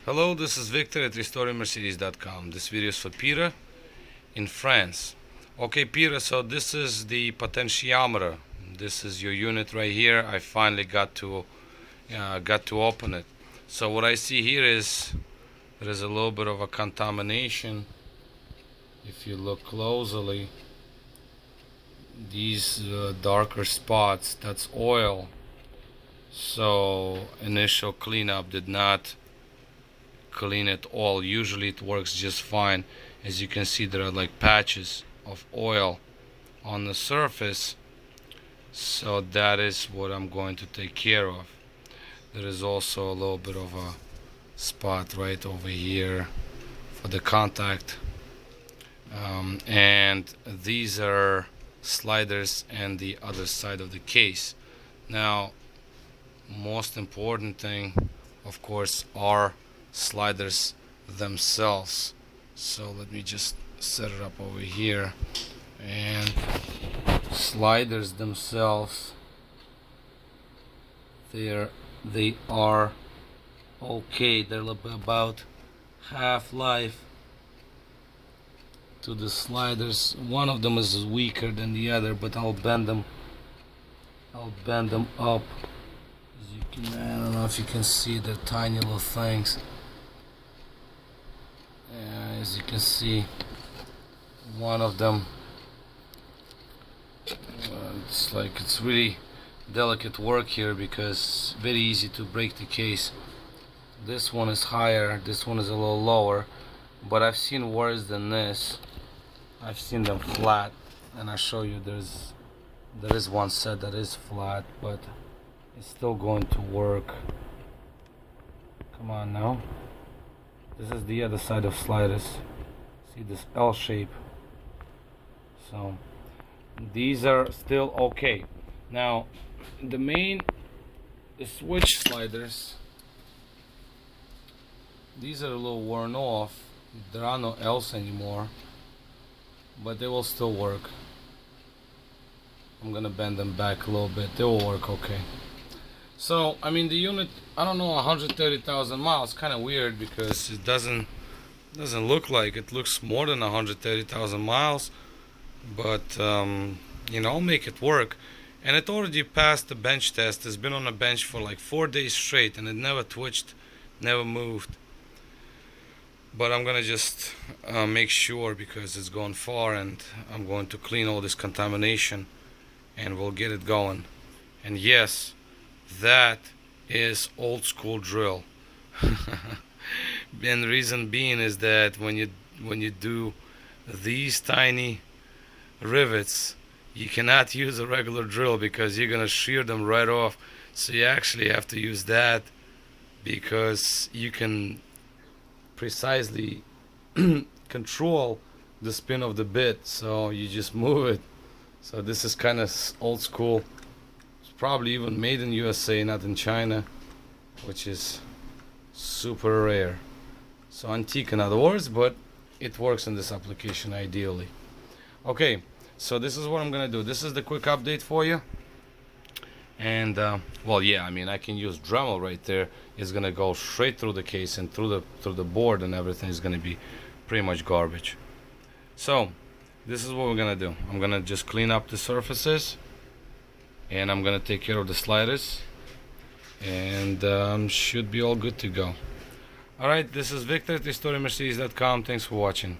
Hello, this is Victor at restoringmercedes.com. This video is for Peter in France. Okay, Peter, so this is the potentiometer. This is your unit right here. I finally got to open it. So what I see here is there is a little bit of a contamination. If you look closely, these darker spots, that's oil. So initial cleanup did not clean it all. Usually it works just fine. As you can see, there are like patches of oil on the surface, so that is what I'm going to take care of. There is also a little bit of a spot right over here for the contact, and these are sliders and the other side of the case. Now, most important thing, of course, are sliders themselves. So let me just set it up over here. And sliders themselves, they are okay. They're about half-life to the sliders. One of them is weaker than the other, but I'll bend them up. As you can, I don't know if you can see the tiny little things. As you can see, one of them, it's really delicate work here because it's very easy to break the case. This one is higher, this one is a little lower, but I've seen worse than this. I've seen them flat, and I'll show you there is one set that is flat, but it's still going to work. Come on now. This is the other side of sliders. See this L shape. So these are still okay. Now the switch sliders, these are a little worn off. There are no L's anymore, but they will still work. I'm gonna bend them back a little bit. They will work okay. So, I mean, the unit, I don't know, 130,000 miles, kind of weird because it doesn't look like it. Looks more than 130,000 miles, but you know, I'll make it work. And it already passed the bench test. It's been on the bench for like 4 days straight, and it never twitched, never moved. But I'm gonna just make sure because it's gone far, and I'm going to clean all this contamination, and we'll get it going. And yes, that is old school drill. And the reason being is that when you do these tiny rivets, you cannot use a regular drill because you're gonna shear them right off. So you actually have to use that because you can precisely control the spin of the bit, so you just move it. So this is kind of old school. Probably even made in USA, not in China, which is super rare. So antique in other words, but it works in this application ideally. Okay, so this is what I'm gonna do. This is the quick update for you. And well, yeah, I mean, I can use Dremel right there. It's gonna go straight through the case and through the board, and everything is gonna be pretty much garbage. So this is what we're gonna do. I'm gonna just clean up the surfaces, and I'm gonna take care of the sliders, and should be all good to go. Alright, this is Victor at restoringmercedes.com. Thanks for watching.